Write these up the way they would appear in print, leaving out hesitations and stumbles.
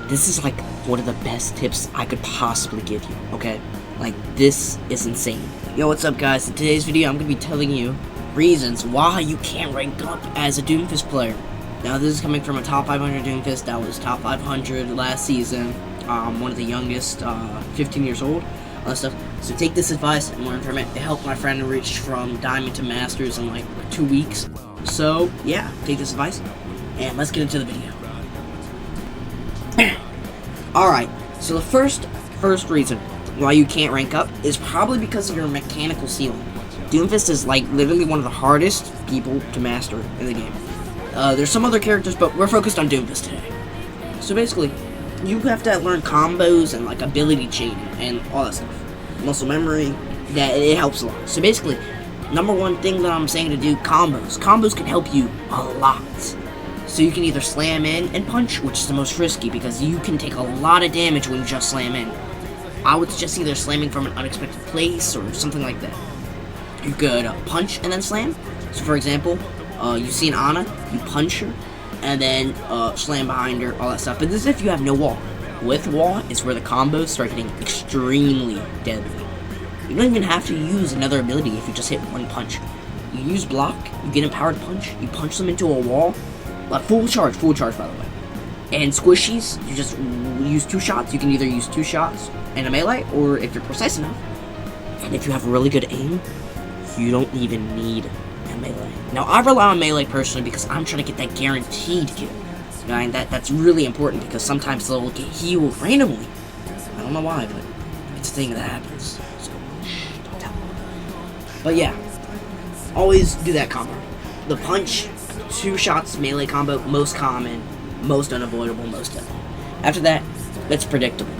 this is like one of the best tips I could possibly give you, okay? Like, this is insane. Yo, what's up, guys? In today's video, I'm gonna be telling you reasons why you can't rank up as a Doomfist player. Now, this is coming from a top 500 Doomfist that was top 500 last season. One of the youngest, 15 years old, all that stuff. So take this advice and learn from it. It helped my friend reach from Diamond to Masters in like 2 weeks. So, yeah, take this advice, and let's get into the video. Alright, so the first reason why you can't rank up is probably because of your mechanical ceiling. Doomfist is like literally one of the hardest people to master in the game. There's some other characters, but we're focused on Doomfist today. So basically, you have to learn combos and like ability chain and all that stuff. Muscle memory, that it helps a lot. So basically, number one thing that I'm saying to do, combos. Combos can help you a lot. So you can either slam in and punch, which is the most risky because you can take a lot of damage when you just slam in. I would suggest either slamming from an unexpected place or something like that. You could punch and then slam. So for example, you see an Ana, you punch her, and then slam behind her, all that stuff. But this is if you have no wall. With wall is where the combos start getting extremely deadly. You don't even have to use another ability if you just hit one punch. You use block, you get empowered punch, you punch them into a wall. Like full charge by the way. And squishies, you just use 2 shots. You can either use 2 shots and a melee, or if you're precise enough, and if you have really good aim, you don't even need a melee. Now, I rely on melee personally because I'm trying to get that guaranteed kill. And that's really important because sometimes they'll get healed randomly. I don't know why, but it's a thing that happens. So, don't tell them. But yeah, always do that combo. The punch, 2 shots melee combo, most common, most unavoidable, most deadly. After that, it's predictable.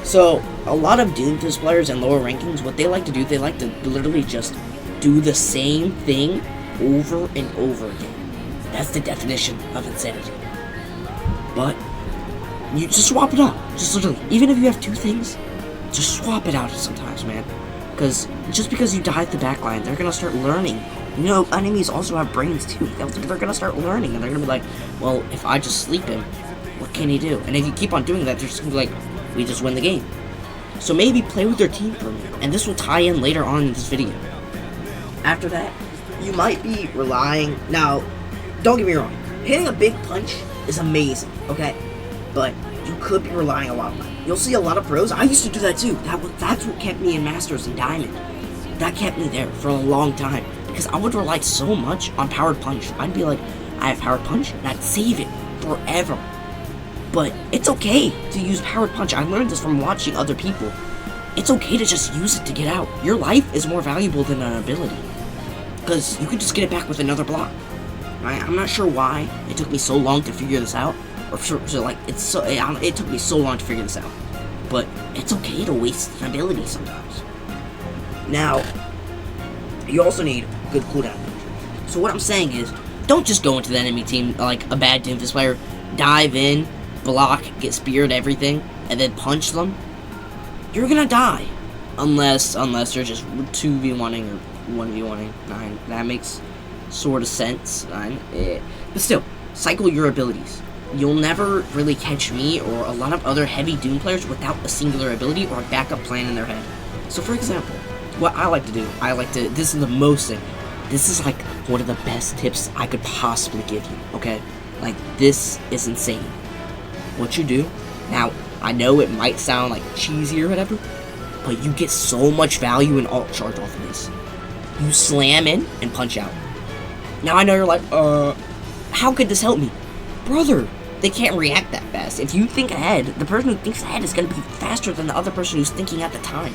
So, a lot of Doomfist players in lower rankings, what they like to do, they like to literally just do the same thing over and over again. That's the definition of insanity. But, you just swap it up. Just literally, even if you have 2 things, just swap it out sometimes, man. Because, just because you die at the backline, they're gonna start learning. You know, enemies also have brains too. They're gonna start learning, and they're gonna be like, well, if I just sleep him, what can he do? And if you keep on doing that, they're just gonna be like, we just win the game. So maybe play with your team for a minute, and this will tie in later on in this video. After that, you might be relying, now, don't get me wrong, hitting a big punch is amazing, okay? But you could be relying a lot on that. You'll see a lot of pros, I used to do that too. That's what kept me in Masters and Diamond. That kept me there for a long time. Because I would rely so much on powered punch. I'd be like, I have powered punch, and I'd save it forever. But it's okay to use powered punch. I learned this from watching other people. It's okay to just use it to get out. Your life is more valuable than an ability. Because you can just get it back with another block. Right? I'm not sure why it took me so long to figure this out. Or like, it took me so long to figure this out. But it's okay to waste an ability sometimes. Now, you also need good cooldown. So what I'm saying is, don't just go into the enemy team like a bad Doomfist player, dive in, block, get speared, everything, and then punch them. You're gonna die. Unless they're just 2v1ing or 1v1ing. That makes sort of sense. But still, cycle your abilities. You'll never really catch me or a lot of other heavy Doom players without a singular ability or a backup plan in their head. So for example, what I like to do, this is the most thing, this is like one of the best tips I could possibly give you, okay? Like, this is insane. What you do, now, I know it might sound like cheesy or whatever, but you get so much value in alt charge off of this. You slam in and punch out. Now I know you're like, how could this help me? Brother, they can't react that fast. If you think ahead, the person who thinks ahead is going to be faster than the other person who's thinking at the time.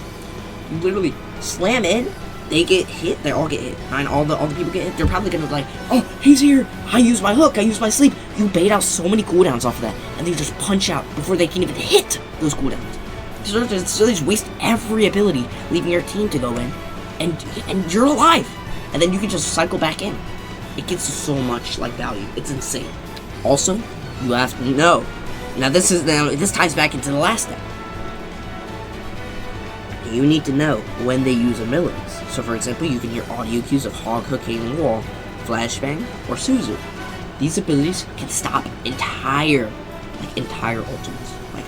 You literally slam in, they get hit, they all get hit, and all the people get hit, they're probably gonna be like, oh, he's here, I use my hook, I use my sleep. You bait out so many cooldowns off of that, and they just punch out before they can even hit those cooldowns. So they just waste every ability, leaving your team to go in, and you're alive. And then you can just cycle back in. It gives you so much, like, value. It's insane. Also, you have to know, now this ties back into the last step. You need to know when they use abilities. So for example, you can hear audio cues of Hog Hook, Hailing Wall, Flashbang, or Suzu. These abilities can stop entire like entire ultimates. Like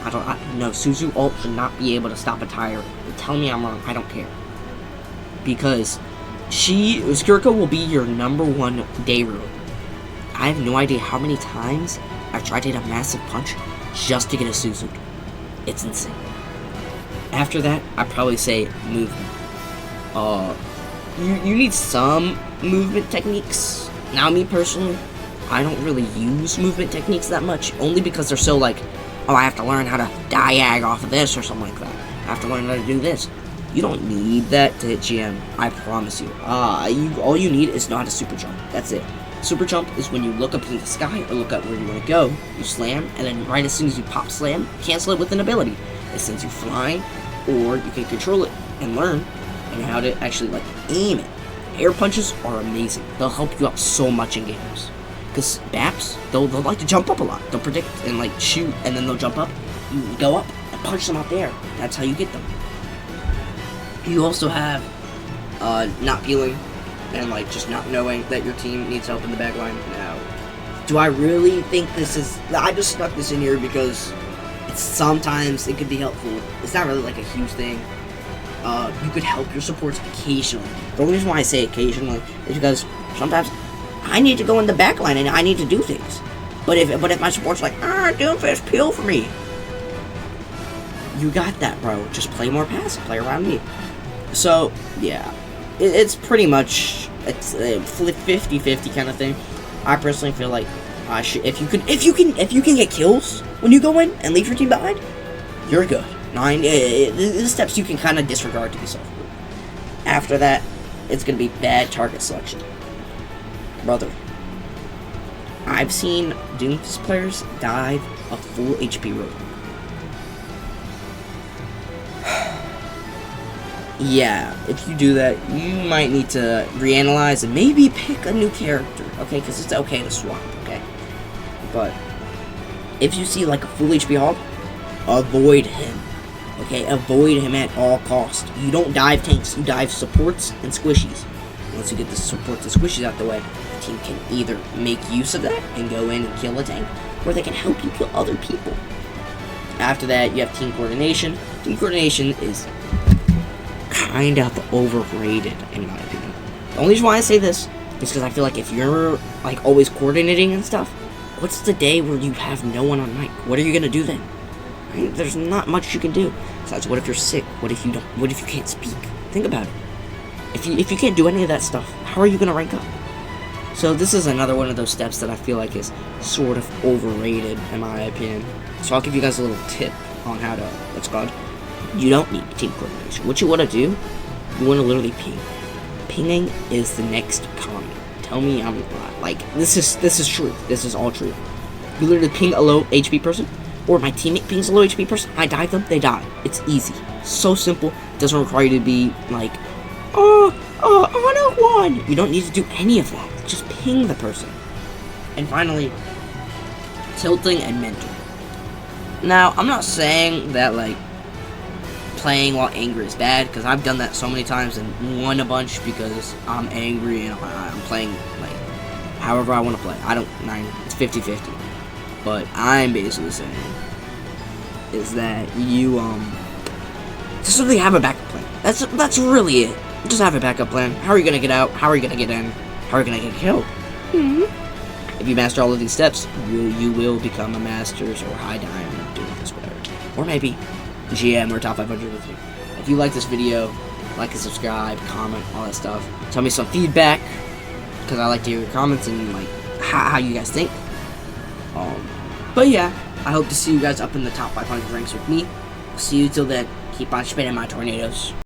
no, Suzu ult should not be able to stop a tire. Tell me I'm wrong. I don't care. Because Skirko will be your #1 Daru. I have no idea how many times I've tried to hit a massive punch just to get a Suzu. It's insane. After that, I'd probably say movement. You need some movement techniques. Now, me personally, I don't really use movement techniques that much, only because they're so like, oh, I have to learn how to diag off of this or something like that. I have to learn how to do this. You don't need that to hit GM, I promise you. All you need is know how to super jump. That's it. Super jump is when you look up into the sky or look up where you want to go, you slam, and then right as soon as you pop slam, cancel it with an ability. It sends you flying, or you can control it and learn and how to actually like aim it. Air punches are amazing. They'll help you out so much in games. Because BAPs, they'll like to jump up a lot. They'll predict and like shoot, and then they'll jump up. You go up and punch them out there. That's how you get them. You also have not peeling and like just not knowing that your team needs help in the back line. Now, do I really think this is? I just stuck this in here because sometimes it could be helpful. It's not really like a huge thing. You could help your supports occasionally. The only reason why I say occasionally is because sometimes I need to go in the back line and I need to do things. But if my support's like, Doomfist, peel for me. You got that, bro. Just play more passive. Play around me. So, yeah. It's pretty much, it's a 50-50 kind of thing. I personally feel like if you can get kills when you go in and leave your team behind, you're good. The steps you can kind of disregard to be self. After that, it's gonna be bad target selection. Brother, I've seen Doomfist players dive a full HP road. Yeah, if you do that, you might need to reanalyze and maybe pick a new character, okay? Because it's okay to swap, okay? But if you see like a full HP hog, avoid him, okay? Avoid him at all costs. You don't dive tanks, you dive supports and squishies. Once you get the supports and squishies out the way, the team can either make use of that and go in and kill a tank, or they can help you kill other people. After that, you have team coordination. Team coordination is kind of overrated, in my opinion. The only reason why I say this is because I feel like if you're like always coordinating and stuff, what's the day where you have no one on mic? What are you gonna do then? Right? There's not much you can do. Besides, what if you're sick? What if you can't speak? Think about it. If you can't do any of that stuff, how are you gonna rank up? So this is another one of those steps that I feel like is sort of overrated, in my opinion. So I'll give you guys a little tip on how to, what's called. You don't need team coordination. What you want to do, you want to literally ping. Pinging is the next comment. Tell me I'm like, this is true. This is all true. You literally ping a low HP person, or my teammate pings a low HP person, I dive them, they die. It's easy. So simple. It doesn't require you to be like, 101. You don't need to do any of that. Just ping the person. And finally, tilting and mentor. Now, I'm not saying that like playing while angry is bad, because I've done that so many times and won a bunch because I'm angry and I'm playing like however I want to play. It's 50-50. But I'm basically saying is that you just really have a backup plan. That's really it. Just have a backup plan. How are you gonna get out? How are you gonna get in? How are you gonna get killed? If you master all of these steps, you will become a Masters or High Diamond Doomfist player. Or maybe GM or top 500 with me. If you like this video, like and subscribe, comment, all that stuff. Tell me some feedback, because I like to hear your comments and like how you guys think. But yeah, I hope to see you guys up in the top 500 ranks with me. See you till then. Keep on spinning my tornadoes.